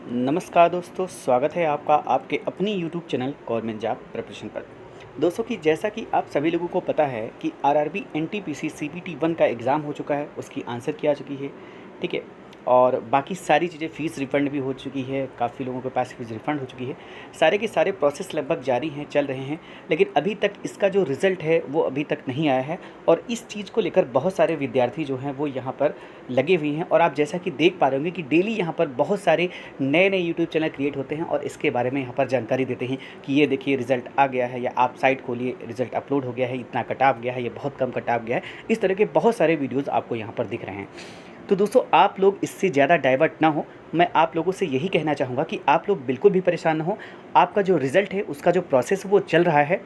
नमस्कार दोस्तों, स्वागत है आपका आपके अपनी YouTube channel government job preparation पर। दोस्तों कि जैसा कि आप सभी लोगों को पता है कि आरआरबी एनटीपीसी सीबीटी 1 का एग्ज़ाम हो चुका है, उसकी आंसर की आ चुकी है, ठीक है। और बाकी सारी चीज़ें फ़ीस रिफ़ंड भी हो चुकी है, काफ़ी लोगों के पास फ़ीस रिफ़ंड हो चुकी है। सारे के सारे प्रोसेस लगभग जारी हैं, चल रहे हैं, लेकिन अभी तक इसका जो रिज़ल्ट है वो अभी तक नहीं आया है। और इस चीज़ को लेकर बहुत सारे विद्यार्थी जो हैं वो यहाँ पर लगे हुए हैं। और आप जैसा कि देख पा रहे होंगे कि डेली यहाँ पर बहुत सारे नए-नए यूट्यूब चैनल क्रिएट होते हैं और इसके बारे में यहाँ पर जानकारी देते हैं कि ये देखिए रिज़ल्ट आ गया है, या आप साइट खोलिए रिज़ल्ट अपलोड हो गया है, इतना कट ऑफ गया है, ये बहुत कम कट ऑफ गया है। इस तरह के बहुत सारे वीडियोज़ आपको यहाँ पर दिख रहे हैं। तो दोस्तों आप लोग इससे ज़्यादा डाइवर्ट ना हो, मैं आप लोगों से यही कहना चाहूँगा कि आप लोग बिल्कुल भी परेशान ना हो। आपका जो रिज़ल्ट है उसका जो प्रोसेस वो चल रहा है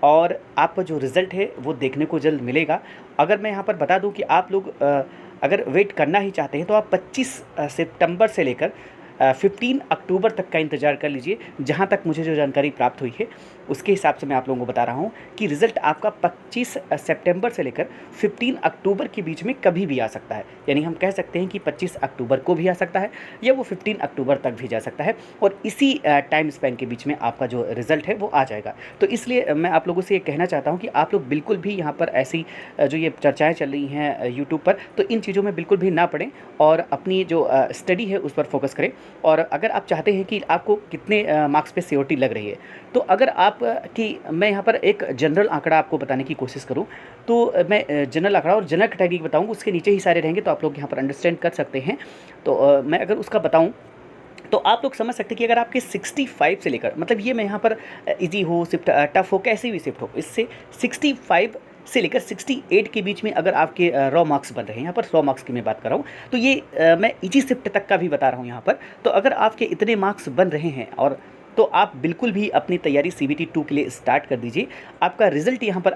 और आपका जो रिज़ल्ट है वो देखने को जल्द मिलेगा। अगर मैं यहाँ पर बता दूँ कि आप लोग अगर वेट करना ही चाहते हैं तो आप 25 सितंबर से लेकर 15 अक्टूबर तक का इंतज़ार कर लीजिए। जहाँ तक मुझे जो जानकारी प्राप्त हुई है उसके हिसाब से मैं आप लोगों को बता रहा हूँ कि रिज़ल्ट आपका 25 सितंबर से लेकर 15 अक्टूबर के बीच में कभी भी आ सकता है। यानी हम कह सकते हैं कि 25 अक्टूबर को भी आ सकता है या वो 15 अक्टूबर तक भी जा सकता है, और इसी टाइम स्पैन के बीच में आपका जो रिज़ल्ट है वो आ जाएगा। तो इसलिए मैं आप लोगों से ये कहना चाहता हूँ कि आप लोग बिल्कुल भी यहाँ पर ऐसी जो ये चर्चाएँ चल रही हैं यूट्यूब पर, तो इन चीज़ों में बिल्कुल भी ना पड़ें और अपनी जो स्टडी है उस पर फोकस करें। और अगर आप चाहते हैं कि आपको कितने मार्क्स पे सीओटी लग रही है, तो अगर आप कि मैं यहाँ पर एक जनरल आंकड़ा आपको बताने की कोशिश करूँ, तो मैं जनरल आंकड़ा और जनरल कैटेगरी बताऊँ, उसके नीचे ही सारे रहेंगे तो आप लोग यहाँ पर अंडरस्टैंड कर सकते हैं। तो मैं अगर उसका बताऊँ तो आप लोग समझ सकते हैं कि अगर आपके 65 से लेकर, मतलब ये मैं यहाँ पर इजी हो शिफ्ट टफ हो कैसी भी शिफ्ट हो, इससे 65 से लेकर 68 के बीच में अगर आपके रॉ मार्क्स बन रहे हैं, यहाँ पर रॉ मार्क्स की मैं बात कर रहा हूँ, तो ये मैं इजी शिफ्ट तक का भी बता रहा हूँ यहाँ पर। तो अगर आपके इतने मार्क्स बन रहे हैं और तो आप बिल्कुल भी अपनी तैयारी सीबीटी 2 के लिए स्टार्ट कर दीजिए। आपका रिजल्ट यहाँ पर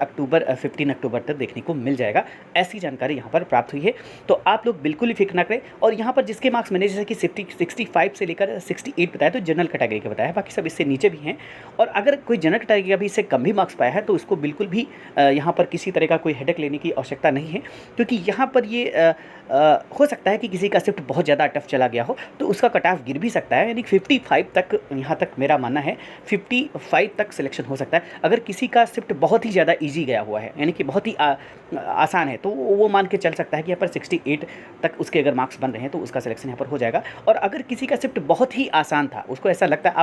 15 अक्टूबर तक देखने को मिल जाएगा, ऐसी जानकारी यहाँ पर प्राप्त हुई है। तो आप लोग बिल्कुल ही फिक्र ना करें। और यहाँ पर जिसके मार्क्स मैंने जैसे कि 65 से लेकर 68 बताया तो जनरल कैटेगरी का बताया, बाकी सब इससे नीचे भी हैं। और अगर कोई जनरल कैटेगरी का भी इससे कम भी मार्क्स पाया है तो उसको बिल्कुल भी यहाँ पर किसी तरह का कोई हेडेक लेने की आवश्यकता नहीं है, क्योंकि यहाँ पर ये हो सकता है कि किसी का शिफ्ट बहुत ज़्यादा टफ चला गया हो तो उसका कट ऑफ गिर भी सकता है। यानी 55 तक, यहाँ तक मेरा मानना है 55 तक सिलेक्शन हो सकता है। अगर किसी का शिफ्ट बहुत ही ज़्यादा इजी गया हुआ है, यानी कि बहुत ही आसान है, तो वो मान के चल सकता है कि यहाँ पर 68 तक उसके अगर मार्क्स बन रहे हैं तो उसका सिलेक्शन यहाँ पर हो जाएगा। और अगर किसी का शिफ्ट बहुत ही आसान था, उसको ऐसा लगता है,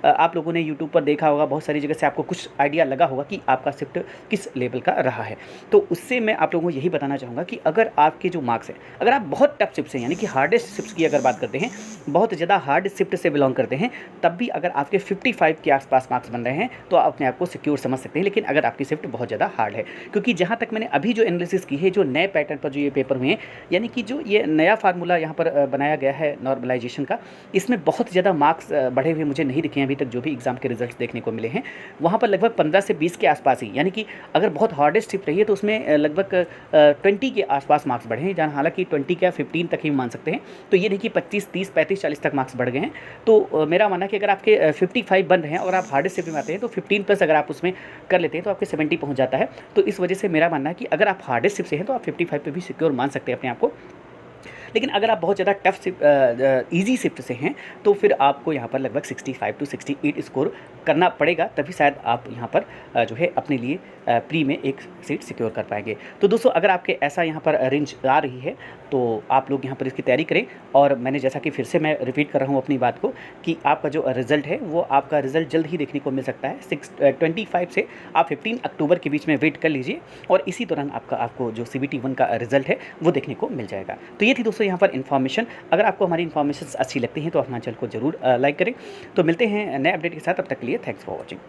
आप लोगों ने यूट्यूब पर देखा होगा, बहुत सारी जगह से आपको कुछ आइडिया लगा होगा कि आपका शिफ्ट किस लेवल का रहा है, तो उससे मैं आप लोगों को यही बताना चाहूँगा कि अगर आपके जो मार्क्स हैं, अगर आप बहुत टफ शिफ्ट से, यानी कि हार्डेस्ट शिफ्ट की अगर बात करते हैं, बहुत ज़्यादा हार्ड शिफ्ट से बिलोंग करते हैं, तब भी अगर आपके 55 के आसपास मार्क्स बन रहे हैं तो आप अपने आप को सिक्योर समझ सकते हैं। लेकिन अगर आपकी शिफ्ट बहुत ज़्यादा हार्ड है, क्योंकि जहाँ तक मैंने अभी जो एनालिसिस की है, जो नए पैटर्न पर जो ये पेपर हुए हैं, यानी कि जो ये नया फार्मूला यहाँ पर बनाया गया है नॉर्मलाइजेशन का, इसमें बहुत ज़्यादा मार्क्स बढ़े हुए मुझे नहीं दिखे हैं अभी तक। जो भी एग्जाम के रिजल्ट देखने को मिले हैं वहाँ पर लगभग 15 से 20 के आसपास ही, यानी कि अगर बहुत हार्डेस्ट शिफ्ट रही है तो उसमें लगभग 20 के आसपास मार्क्स बढ़े हैं, जहाँ हालांकि 20 क्या 15 तक ही मान सकते हैं। तो ये नहीं कि 25, 30, 35, 40 तक मार्क्स बढ़ गए हैं। तो मेरा मानना है कि अगर आपके 55 बन रहे हैं और आप हार्डेस्ट शिफ्ट में आते हैं तो 15 प्लस अगर आप उसमें कर लेते हैं तो आपके 70 पहुंच जाता है। तो इस वजह से मेरा मानना है कि अगर आप हार्डेस्ट शिफ्ट से हैं तो आप 55 पे भी सिक्योर मान सकते हैं अपने आप को। लेकिन अगर आप बहुत ज़्यादा टफ शिफ्ट ईजी शिफ्ट से हैं तो फिर आपको यहाँ पर लगभग 65 टू 68 स्कोर करना पड़ेगा, तभी शायद आप यहाँ पर जो है अपने लिए प्री में एक सीट सिक्योर कर पाएंगे। तो दोस्तों अगर आपके ऐसा यहाँ पर रेंज आ रही है तो आप लोग यहाँ पर इसकी तैयारी करें। और मैंने जैसा कि फिर से मैं रिपीट कर रहा हूँ अपनी बात को कि आपका जो रिज़ल्ट है वो आपका रिज़ल्ट जल्द ही देखने को मिल सकता है। 25 से आप 15 अक्टूबर के बीच में वेट कर लीजिए और इसी दौरान आपको जो CBT 1 का रिज़ल्ट है वो देखने को मिल जाएगा। तो ये थी दोस्तों यहाँ पर इन्फॉर्मेशन। अगर आपको हमारी इन्फॉर्मेशन अच्छी लगती हैं तो हमारे चैनल को जरूर लाइक करें। तो मिलते हैं नए अपडेट के साथ, तब तक के लिए थैंक्स फॉर वॉचिंग।